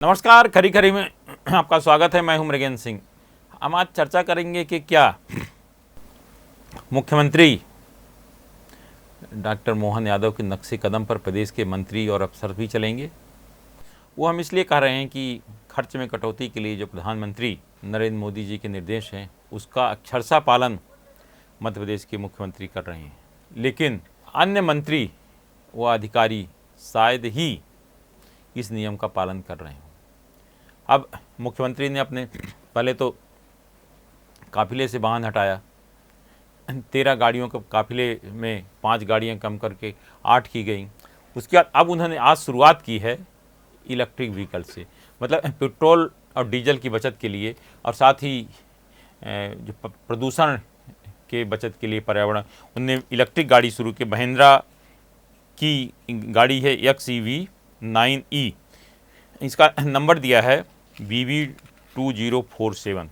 नमस्कार, खरी खरी में आपका स्वागत है। मैं हूं मृगेंद्र सिंह। हम आज चर्चा करेंगे कि क्या मुख्यमंत्री डॉक्टर मोहन यादव के नक्शे कदम पर प्रदेश के मंत्री और अफसर भी चलेंगे। वो हम इसलिए कह रहे हैं कि खर्च में कटौती के लिए जो प्रधानमंत्री नरेंद्र मोदी जी के निर्देश हैं उसका अक्षरशः पालन मध्य प्रदेश के मुख्यमंत्री कर रहे हैं, लेकिन अन्य मंत्री व अधिकारी शायद ही इस नियम का पालन कर रहे हैं। अब मुख्यमंत्री ने अपने पहले तो काफिले से वाहन हटाया, 13 गाड़ियों के काफिले में 5 गाड़ियां कम करके 8 की गई। उसके बाद अब उन्होंने आज शुरुआत की है इलेक्ट्रिक व्हीकल से, मतलब पेट्रोल और डीजल की बचत के लिए और साथ ही जो प्रदूषण के बचत के लिए पर्यावरण, उनने इलेक्ट्रिक गाड़ी शुरू की। महिंद्रा की गाड़ी है XEV9E, इसका नंबर दिया है BB2047,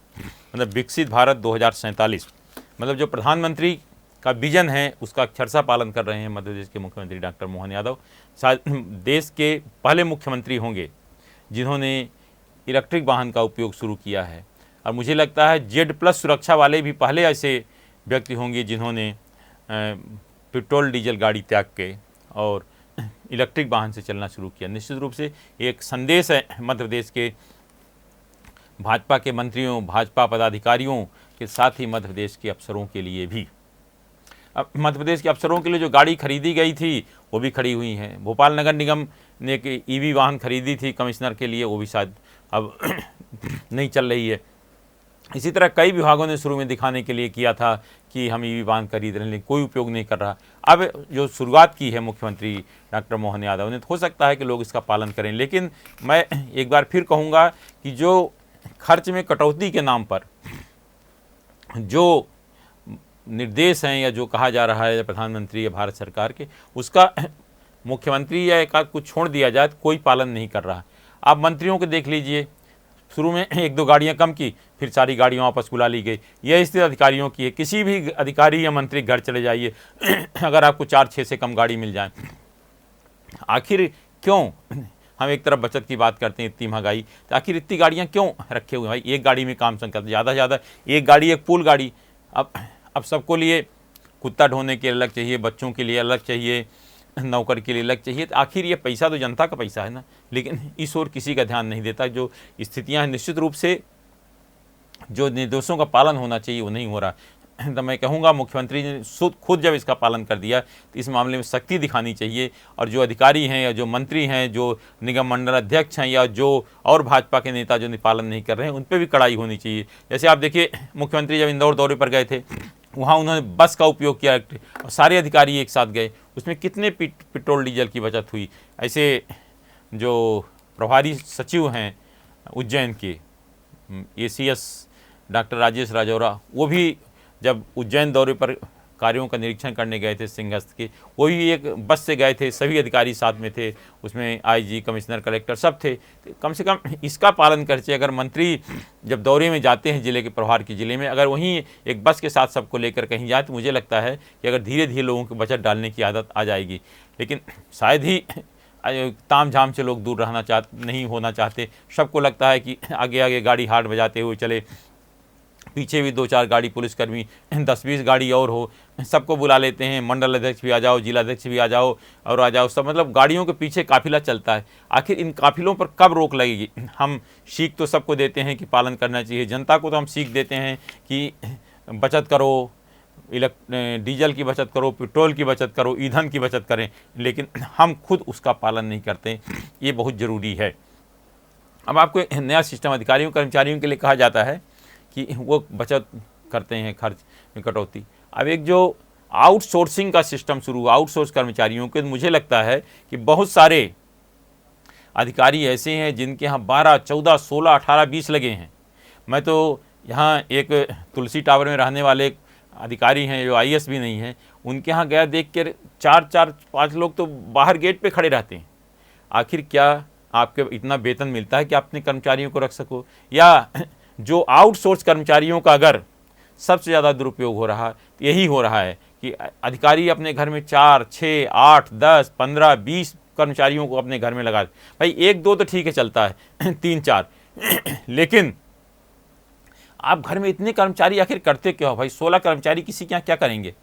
मतलब विकसित भारत 2047। मतलब जो प्रधानमंत्री का विजन है उसका अक्षरशः पालन कर रहे हैं मध्य प्रदेश के मुख्यमंत्री डॉक्टर मोहन यादव। शायद देश के पहले मुख्यमंत्री होंगे जिन्होंने इलेक्ट्रिक वाहन का उपयोग शुरू किया है, और मुझे लगता है Z+ सुरक्षा वाले भी पहले ऐसे व्यक्ति होंगे जिन्होंने पेट्रोल डीजल गाड़ी त्याग के और इलेक्ट्रिक वाहन से चलना शुरू किया। निश्चित रूप से एक संदेश है मध्य प्रदेश के भाजपा के मंत्रियों, भाजपा पदाधिकारियों के साथ ही मध्य प्रदेश के अफसरों के लिए भी। अब मध्य प्रदेश के अफसरों के लिए जो गाड़ी खरीदी गई थी वो भी खड़ी हुई हैं। भोपाल नगर निगम ने एक EV वाहन खरीदी थी कमिश्नर के लिए, वो भी शायद अब नहीं चल रही है। इसी तरह कई विभागों ने शुरू में दिखाने के लिए किया था कि हम EV वाहन खरीद रहे हैं, लेकिन कोई उपयोग नहीं कर रहा। अब जो शुरुआत की है मुख्यमंत्री डॉक्टर मोहन यादव ने, तो हो सकता है कि लोग इसका पालन करें। लेकिन मैं एक बार फिर कहूँगा कि जो खर्च में कटौती के नाम पर जो निर्देश हैं या जो कहा जा रहा है प्रधानमंत्री या भारत सरकार के, उसका मुख्यमंत्री या एक आध कुछ छोड़ दिया जाए तो कोई पालन नहीं कर रहा। आप मंत्रियों को देख लीजिए, शुरू में 1-2 गाड़ियां कम की, फिर सारी गाड़ियां वापस बुला ली गई। यह स्थिति अधिकारियों की है। किसी भी अधिकारी या मंत्री घर चले जाइए, अगर आपको 4-6 से कम गाड़ी मिल जाए, आखिर क्यों? हम एक तरफ बचत की बात करते हैं, इतनी महंगाई, तो आखिर इतनी गाड़ियाँ क्यों रखे हुए हैं भाई? एक गाड़ी में काम संकट, ज़्यादा से ज़्यादा एक गाड़ी, एक पूल गाड़ी। अब सबको लिए कुत्ता ढोने के अलग चाहिए, बच्चों के लिए अलग चाहिए, नौकर के लिए अलग चाहिए। तो आखिर ये पैसा तो जनता का पैसा है ना, लेकिन इस ओर किसी का ध्यान नहीं देता। जो स्थितियाँ हैं, निश्चित रूप से जो निर्देशों का पालन होना चाहिए वो नहीं हो रहा। तो मैं कहूँगा मुख्यमंत्री ने खुद जब इसका पालन कर दिया तो इस मामले में सख्ती दिखानी चाहिए, और जो अधिकारी हैं या जो मंत्री हैं, जो निगम मंडल अध्यक्ष हैं या जो और भाजपा के नेता जो पालन नहीं कर रहे हैं, उन पर भी कड़ाई होनी चाहिए। जैसे आप देखिए, मुख्यमंत्री जब इंदौर दौरे पर गए थे, वहाँ उन्होंने बस का उपयोग किया और सारे अधिकारी एक साथ गए, उसमें कितने पेट्रोल डीजल की बचत हुई। ऐसे जो प्रभारी सचिव हैं उज्जैन के, ACS डॉक्टर राजेश राजौरा, वो भी जब उज्जैन दौरे पर कार्यों का निरीक्षण करने गए थे सिंहस्थ के, वो भी एक बस से गए थे, सभी अधिकारी साथ में थे, उसमें IG, कमिश्नर, कलेक्टर सब थे। तो कम से कम इसका पालन करते। अगर मंत्री जब दौरे में जाते हैं जिले के प्रभार के ज़िले में, अगर वहीं एक बस के साथ सबको लेकर कहीं जाए, तो मुझे लगता है कि अगर धीरे धीरे लोगों की बचत डालने की आदत आ जाएगी। लेकिन शायद ही ताम झाम से लोग दूर रहना नहीं होना चाहते। सबको लगता है कि आगे आगे गाड़ी हार्ड बजाते हुए चले, पीछे भी 2-4 गाड़ी पुलिसकर्मी, 10-20 गाड़ी और हो, सबको बुला लेते हैं। मंडल अध्यक्ष भी आ जाओ, जिला अध्यक्ष भी आ जाओ और आ जाओ, सब मतलब गाड़ियों के पीछे काफिला चलता है। आखिर इन काफिलों पर कब रोक लगेगी? हम सीख तो सबको देते हैं कि पालन करना चाहिए, जनता को तो हम सीख देते हैं कि बचत करो, डीजल की बचत करो, पेट्रोल की बचत करो, ईंधन की बचत करें, लेकिन हम खुद उसका पालन नहीं करते। ये बहुत ज़रूरी है। अब आपको नया सिस्टम अधिकारियों कर्मचारियों के लिए कहा जाता है कि वो बचत करते हैं, खर्च में कटौती। अब एक जो आउटसोर्सिंग का सिस्टम शुरू हुआ आउटसोर्स कर्मचारियों के, मुझे लगता है कि बहुत सारे अधिकारी ऐसे हैं जिनके यहाँ 12, 14, 16, 18, 20 लगे हैं। मैं तो यहाँ एक तुलसी टावर में रहने वाले अधिकारी हैं जो IAS भी नहीं हैं, उनके यहाँ गया, देख कर 4-5 लोग तो बाहर गेट पे खड़े रहते हैं। आखिर क्या आपके इतना वेतन मिलता है कि आप अपने कर्मचारियों को रख सको? या जो आउटसोर्स कर्मचारियों का अगर सबसे ज़्यादा दुरुपयोग हो रहा है, यही हो रहा है कि अधिकारी अपने घर में 4, 6, 8, 10, 15, 20 कर्मचारियों को अपने घर में लगा दे। भाई 1-2 तो ठीक है चलता है 3-4 लेकिन आप घर में इतने कर्मचारी आखिर करते क्या हो भाई? 16 कर्मचारी किसी के यहाँ क्या करेंगे?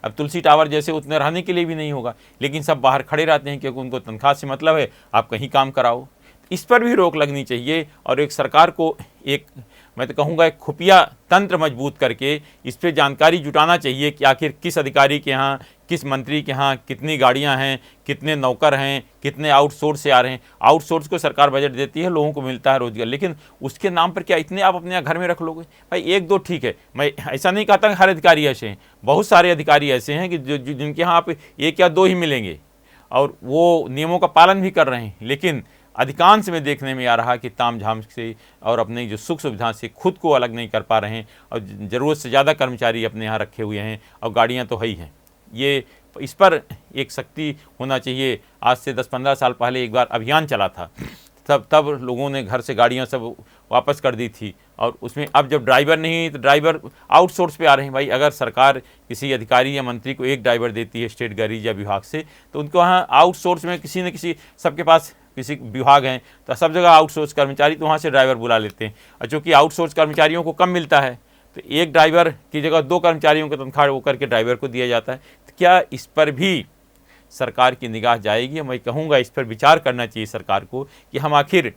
अब तुलसी टावर जैसे उतने रहने के लिए भी नहीं होगा, लेकिन सब बाहर खड़े रहते हैं क्योंकि उनको तनख्वाह से मतलब है, आप कहीं काम कराओ। इस पर भी रोक लगनी चाहिए और एक सरकार को एक, मैं तो कहूँगा, एक खुफिया तंत्र मजबूत करके इस पर जानकारी जुटाना चाहिए कि आखिर किस अधिकारी के यहाँ, किस मंत्री के यहाँ कितनी गाड़ियाँ हैं, कितने नौकर हैं, कितने आउटसोर्स से आ रहे हैं। आउटसोर्स को सरकार बजट देती है, लोगों को मिलता है रोजगार, लेकिन उसके नाम पर क्या इतने आप अपने घर में रख लोगे? भाई 1-2 ठीक है, मैं ऐसा नहीं कहता कि हर अधिकारी ऐसे हैं, बहुत सारे अधिकारी ऐसे हैं कि जिनके यहाँ आप 1 या 2 ही मिलेंगे और वो नियमों का पालन भी कर रहे हैं, लेकिन अधिकांश में देखने में आ रहा कि तामझाम से और अपनी जो सुख सुविधा से खुद को अलग नहीं कर पा रहे हैं और ज़रूरत से ज़्यादा कर्मचारी अपने यहाँ रखे हुए हैं और गाड़ियाँ तो है ही हैं। ये इस पर एक सख्ती होना चाहिए। आज से 10-15 साल पहले एक बार अभियान चला था, तब लोगों ने घर से गाड़ियाँ सब वापस कर दी थी और उसमें अब जब ड्राइवर नहीं तो ड्राइवर आउटसोर्स पे आ रहे हैं। भाई अगर सरकार किसी अधिकारी या मंत्री को एक ड्राइवर देती है स्टेट गाड़ी या विभाग से, तो उनको वहाँ आउटसोर्स में किसी न किसी, सबके पास किसी विभाग हैं तो सब जगह आउटसोर्स कर्मचारी, तो वहाँ से ड्राइवर बुला लेते हैं। और चूँकि आउटसोर्स कर्मचारियों को कम मिलता है तो एक ड्राइवर की जगह 2 कर्मचारियों को तनख्वाह वो करके ड्राइवर को दिया जाता है। तो क्या इस पर भी सरकार की निगाह जाएगी? मैं कहूँगा इस पर विचार करना चाहिए सरकार को कि हम आखिर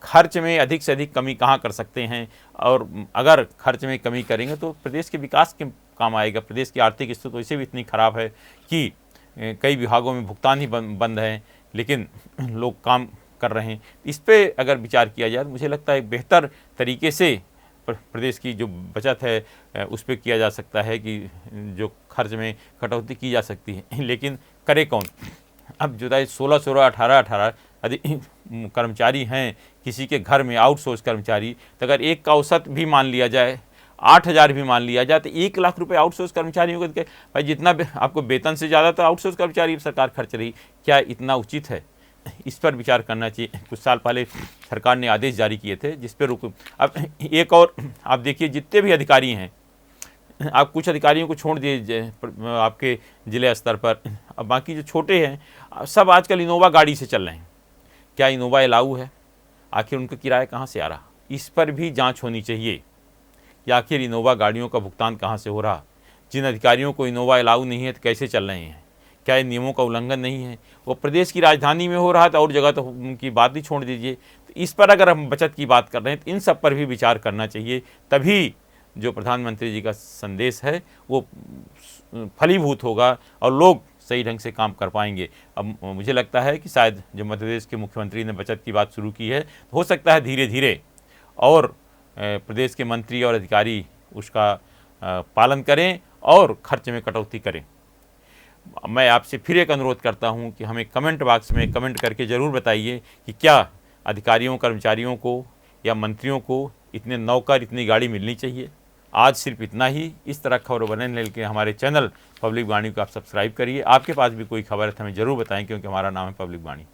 खर्च में अधिक से अधिक कमी कहाँ कर सकते हैं, और अगर खर्च में कमी करेंगे तो प्रदेश के विकास के काम आएगा। प्रदेश की आर्थिक स्थिति वैसे भी इतनी ख़राब है कि कई विभागों में भुगतान ही बंद है, लेकिन लोग काम कर रहे हैं। इस पर अगर विचार किया जाए तो मुझे लगता है बेहतर तरीके से प्रदेश की जो बचत है उस पर किया जा सकता है कि जो खर्च में कटौती की जा सकती है। लेकिन करे कौन? अब जो 16-16, 18-18 कर्मचारी हैं किसी के घर में, आउटसोर्स कर्मचारी, तो अगर एक का औसत भी मान लिया जाए, 8,000 भी मान लिया जाए, तो 1 लाख रुपए आउटसोर्स कर्मचारियों को भाई जितना आपको वेतन से ज़्यादा तो आउटसोर्स कर्मचारी सरकार खर्च रही, क्या इतना उचित है? इस पर विचार करना चाहिए। कुछ साल पहले सरकार ने आदेश जारी किए थे जिस पर रुक। अब एक और आप देखिए, जितने भी अधिकारी हैं, आप कुछ अधिकारियों को छोड़ दीजिए आपके ज़िले स्तर पर, अब बाकी जो छोटे हैं सब आजकल इनोवा गाड़ी से चल रहे हैं। क्या इनोवा अलाउ है? आखिर उनका किराया कहाँ से आ रहा? इस पर भी जांच होनी चाहिए कि आखिर इनोवा गाड़ियों का भुगतान कहाँ से हो रहा। जिन अधिकारियों को इनोवा अलाउ नहीं है तो कैसे चल रहे हैं? क्या ये नियमों का उल्लंघन नहीं है? वो प्रदेश की राजधानी में हो रहा है तो और जगह तो उनकी बात ही छोड़ दीजिए। तो इस पर अगर हम बचत की बात कर रहे हैं तो इन सब पर भी विचार करना चाहिए, तभी जो प्रधानमंत्री जी का संदेश है वो फलीभूत होगा और लोग सही ढंग से काम कर पाएंगे। अब मुझे लगता है कि शायद जो मध्य प्रदेश के मुख्यमंत्री ने बचत की बात शुरू की है, तो हो सकता है धीरे धीरे और प्रदेश के मंत्री और अधिकारी उसका पालन करें और खर्च में कटौती करें। मैं आपसे फिर एक अनुरोध करता हूं कि हमें कमेंट बॉक्स में कमेंट करके ज़रूर बताइए कि क्या अधिकारियों, कर्मचारियों को या मंत्रियों को इतने नौकर, इतनी गाड़ी मिलनी चाहिए। आज सिर्फ इतना ही। इस तरह खबर बनने के हमारे चैनल पब्लिक वाणी को आप सब्सक्राइब करिए। आपके पास भी कोई खबर है तो हमें ज़रूर बताएं, क्योंकि हमारा नाम है पब्लिक वाणी।